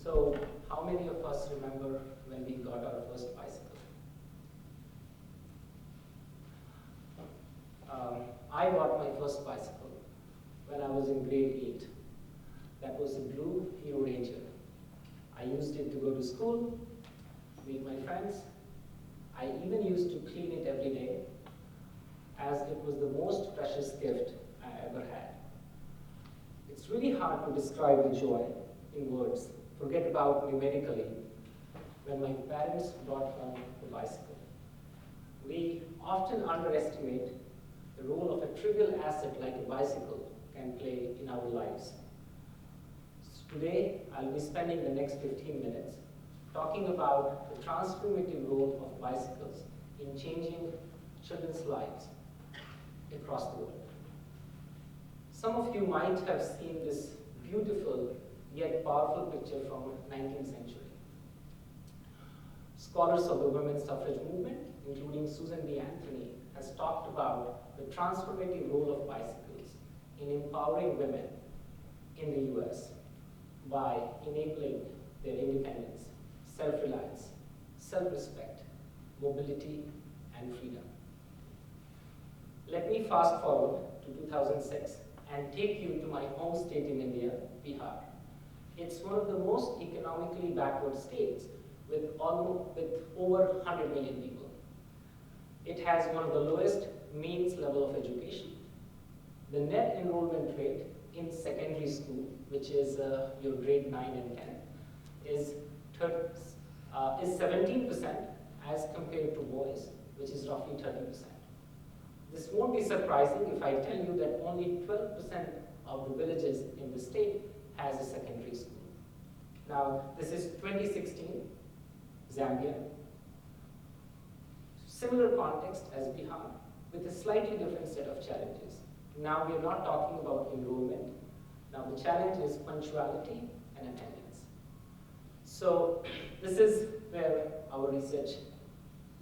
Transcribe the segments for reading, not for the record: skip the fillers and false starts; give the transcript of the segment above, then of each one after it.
So, how many of us remember when we got our first bicycle? I got my first bicycle when I was in grade 8. That was a blue Hero Ranger. I used it to go to school, meet my friends. I even used to clean it every day, as it was the most precious gift I ever had. It's really hard to describe the joy in words, forget about numerically, when my parents brought home the bicycle. We often underestimate the role of a trivial asset like a bicycle can play in our lives. So today, I'll be spending the next 15 minutes talking about the transformative role of bicycles in changing children's lives across the world. Some of you might have seen this beautiful yet powerful picture from 19th century. Scholars of the women's suffrage movement, including Susan B. Anthony, has talked about the transformative role of bicycles in empowering women in the US by enabling their independence, self-reliance, self-respect, mobility, and freedom. Let me fast forward to 2006 and take you to my home state in India, Bihar. It's one of the most economically backward states with over 100 million people. It has one of the lowest means level of education. The net enrollment rate in secondary school, which is your grade 9 and 10, is 17% as compared to boys, which is roughly 30%. This won't be surprising if I tell you that only 12% of the villages in the state has a secondary school. Now, this is 2016, Zambia. Similar context as Bihar, with a slightly different set of challenges. Now, we are not talking about enrollment. Now, the challenge is punctuality and attendance. So, this is where our research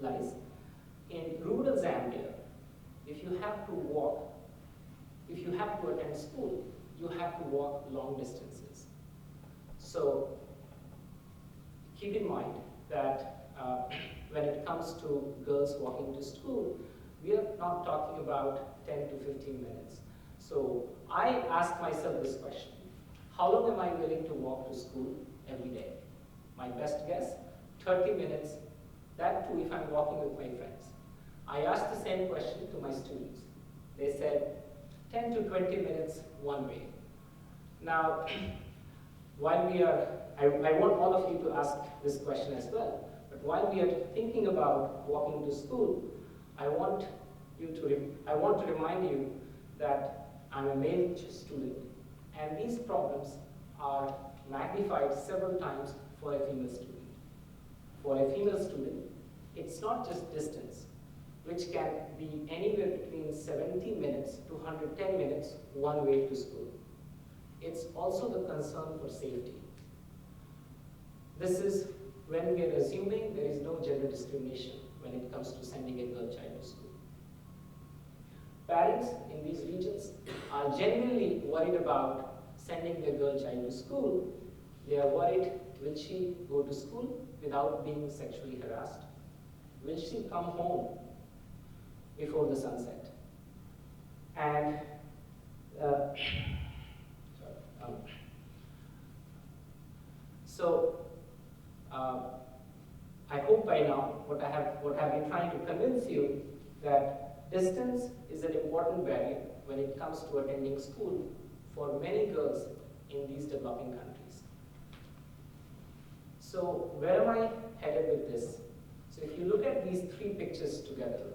lies. In rural Zambia, if you have to walk, if you have to attend school, you have to walk long distances. So keep in mind that when it comes to girls walking to school, we are not talking about 10 to 15 minutes. So I ask myself this question: how long am I willing to walk to school every day? My best guess, 30 minutes, that too if I'm walking with my friends. I asked the same question to my students. They said 10 to 20 minutes one way. Now, while we are, I want all of you to ask this question as well, but while we are thinking about walking to school, I want to remind you that I'm a male student, and these problems are magnified several times for a female student. For a female student, it's not just distance, which can be anywhere between 70 minutes to 110 minutes one way to school. It's also the concern for safety. This is when we are assuming there is no gender discrimination when it comes to sending a girl child to school. Parents in these regions are genuinely worried about sending their girl child to school. They are worried, will she go to school without being sexually harassed? Will she come home before the sunset? And I hope by now what I've been trying to convince you that distance is an important barrier when it comes to attending school for many girls in these developing countries. So where am I headed with this? So if you look at these three pictures together,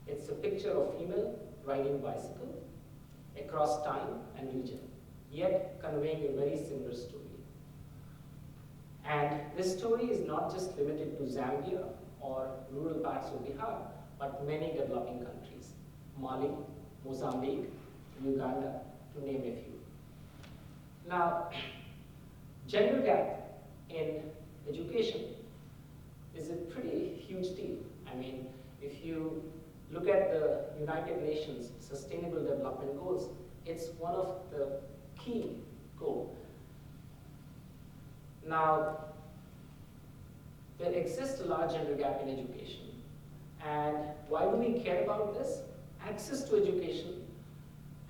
it's a picture of female riding bicycle across time and region, yet conveying a very similar story. And this story is not just limited to Zambia or rural parts of Bihar, but many developing countries: Mali, Mozambique, Uganda, to name a few. Now, gender gap in education is a pretty huge deal. I mean, if you look at the United Nations Sustainable Development Goals, it's one of the key goals. Now, there exists a large gender gap in education. And why do we care about this? Access to education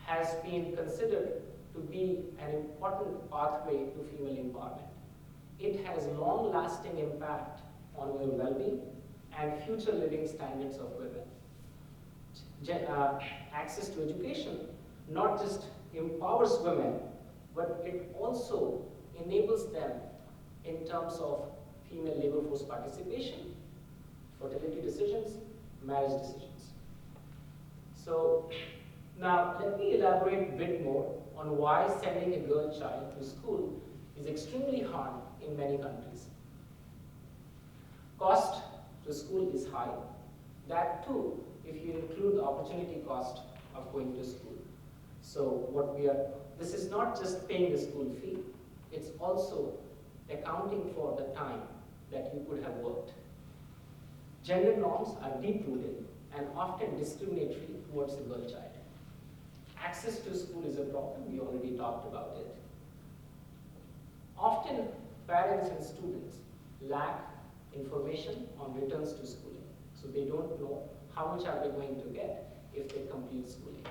has been considered to be an important pathway to female empowerment. It has long-lasting impact on your well-being and future living standards of women. Access to education not just empowers women, but it also enables them in terms of female labor force participation, fertility decisions, marriage decisions. So now let me elaborate a bit more on why sending a girl child to school is extremely hard in many countries. Cost to school is high. That too, if you include the opportunity cost of going to school. So this is not just paying the school fee, it's also accounting for the time that you could have worked. Gender norms are deep-rooted and often discriminatory towards the girl child. Access to school is a problem, we already talked about it. Often, parents and students lack information on returns to schooling, so they don't know how much are they going to get if they complete schooling.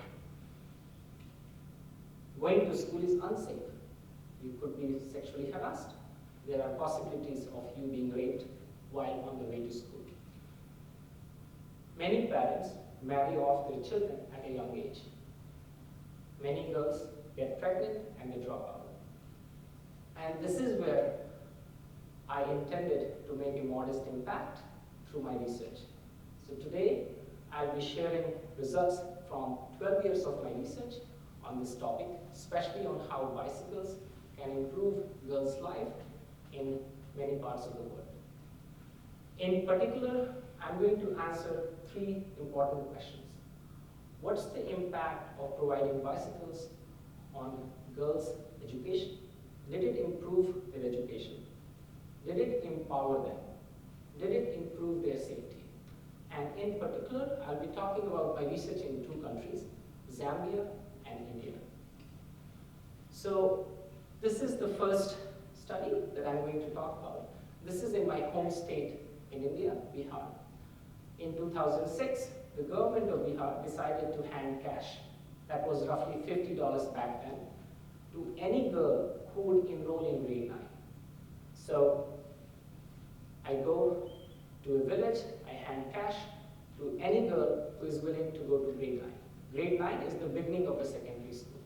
Going to school is unsafe. You could be sexually harassed. There are possibilities of you being raped while on the way to school. Many parents marry off their children at a young age. Many girls get pregnant and they drop out. And this is where I intended to make a modest impact through my research. So today, I'll be sharing results from 12 years of my research on this topic, especially on how bicycles can improve girls' life in many parts of the world. In particular, I'm going to answer 3 important questions. What's the impact of providing bicycles on girls' education? Did it improve their education? Did it empower them? Did it improve their safety? And in particular, I'll be talking about my research in 2 countries, Zambia and India. So this is the first study that I'm going to talk about. This is in my home state in India, Bihar. In 2006, the government of Bihar decided to hand cash, that was roughly $50 back then, to any girl who would enroll in grade 9. So I go to a village, I hand cash to any girl who is willing to go to grade 9. Grade 9 is the beginning of a secondary school.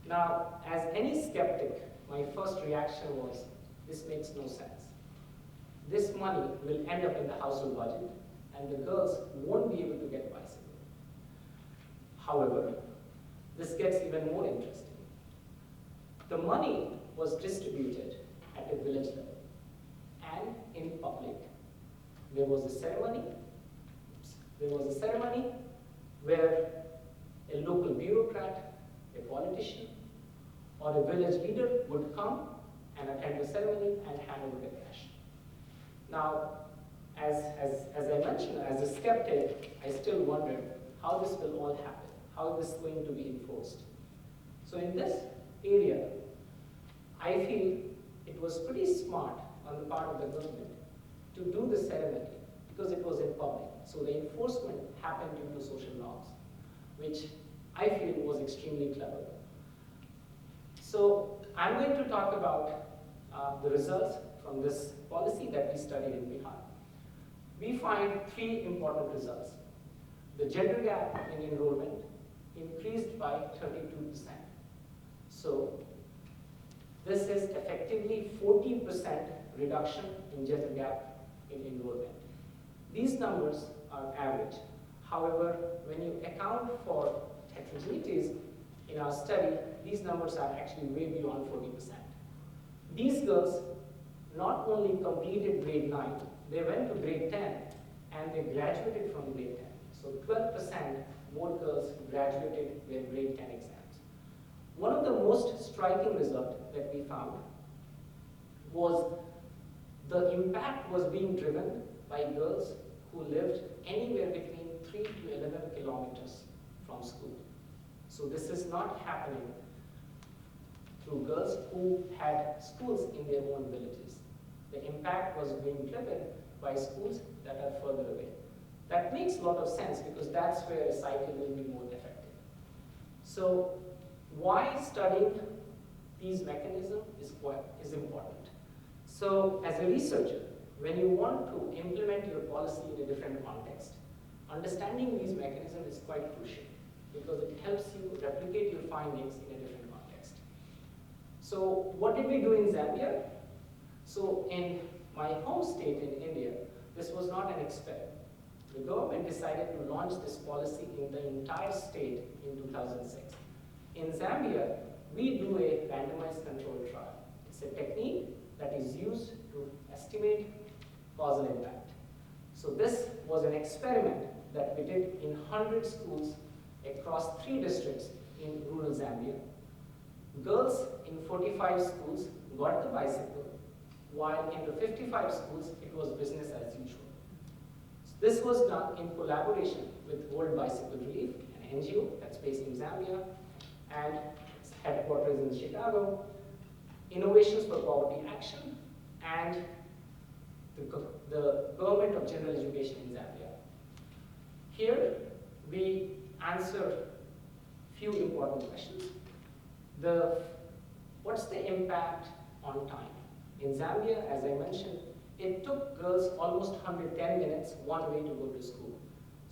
Now, as any skeptic, my first reaction was, this makes no sense. This money will end up in the household budget, and the girls won't be able to get bicycles. However, this gets even more interesting. The money was distributed at a village level and in public. There was a ceremony. Where a local bureaucrat, a politician, or a village leader would come and attend the ceremony and hand over the cash. Now, as I mentioned, as a skeptic, I still wondered how this will all happen, how this is going to be enforced. So in this area, I feel it was pretty smart on the part of the government to do the ceremony because it was in public. So the enforcement happened due to social norms, which I feel was extremely clever. So I'm going to talk about the results from this policy that we studied in Bihar. We find 3 important results. The gender gap in enrollment increased by 32%. So this is effectively 40% reduction in gender gap in enrollment. These numbers are average. However, when you account for heterogeneities in our study, these numbers are actually way beyond 40%. These girls not only completed grade 9, they went to grade 10 and they graduated from grade 10. So 12% more girls graduated their grade 10 exams. One of the most striking results that we found was the impact was being driven by girls who lived anywhere between 3 to 11 kilometers from school. So this is not happening through girls who had schools in their own villages. The impact was being driven by schools that are further away. That makes a lot of sense because that's where a cycle will be more effective. So why studying these mechanisms is important. So as a researcher, when you want to implement your policy in a different context, understanding these mechanisms is quite crucial because it helps you replicate your findings in a different context. So what did we do in Zambia? So in my home state in India, this was not an experiment. The government decided to launch this policy in the entire state in 2006. In Zambia, we do a randomized controlled trial. It's a technique that is used to estimate causal impact. So this was an experiment that we did in 100 schools across 3 districts in rural Zambia. Girls in 45 schools got the bicycle, while in the 55 schools it was business as usual. So this was done in collaboration with World Bicycle Relief, an NGO that's based in Zambia, and its headquarters in Chicago, Innovations for Poverty Action, and the Government of General Education in Zambia. Here, we answer few important questions. What's the impact on time? In Zambia, as I mentioned, it took girls almost 110 minutes one way to go to school.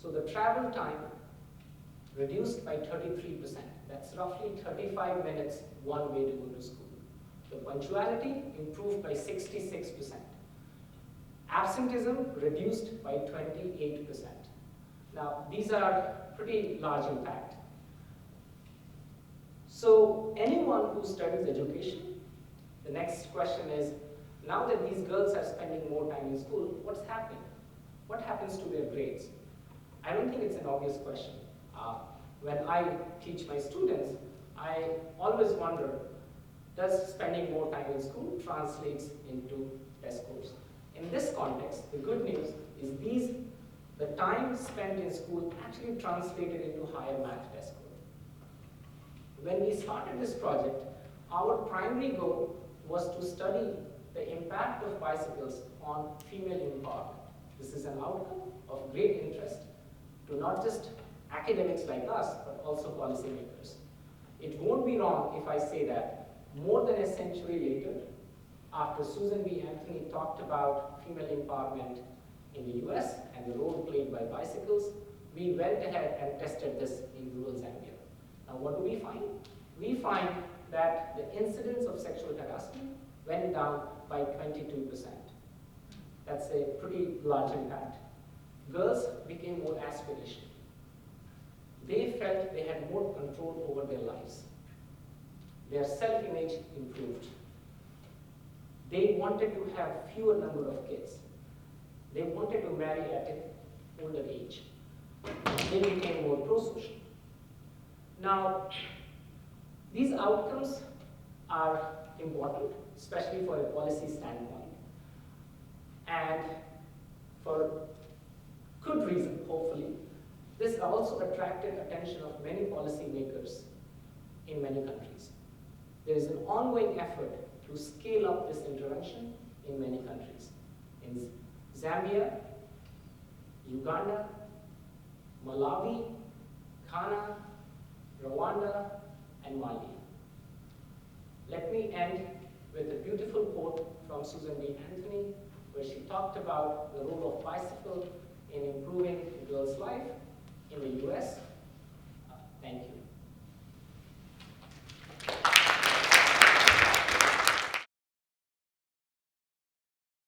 So the travel time reduced by 33%. That's roughly 35 minutes one way to go to school. The punctuality improved by 66%. Absenteeism reduced by 28%. Now, these are pretty large impact. So anyone who studies education, the next question is, now that these girls are spending more time in school, what's happening? What happens to their grades? I don't think it's an obvious question. When I teach my students, I always wonder, does spending more time in school translates into test scores? In this context, the good news is the time spent in school actually translated into higher math test scores. When we started this project, our primary goal was to study the impact of bicycles on female empowerment. This is an outcome of great interest to not just academics like us, but also policymakers. It won't be wrong if I say that more than a century later, after Susan B. Anthony talked about female empowerment in the US and the role played by bicycles, we went ahead and tested this in rural Zambia. Now what do we find? We find that the incidence of sexual harassment went down by 22%. That's a pretty large impact. Girls became more aspirational. They felt they had more control over their lives. Their self-image improved. They wanted to have fewer number of kids. They wanted to marry at an older age. They became more pro-social. Now, these outcomes are important, especially for a policy standpoint. And for good reason, hopefully, this also attracted attention of many policymakers in many countries. There is an ongoing effort to scale up this intervention in many countries. In Zambia, Uganda, Malawi, Ghana, Rwanda, and Mali. Let me end with a beautiful quote from Susan B. Anthony, where she talked about the role of bicycle in improving a girl's life in the US. Thank you.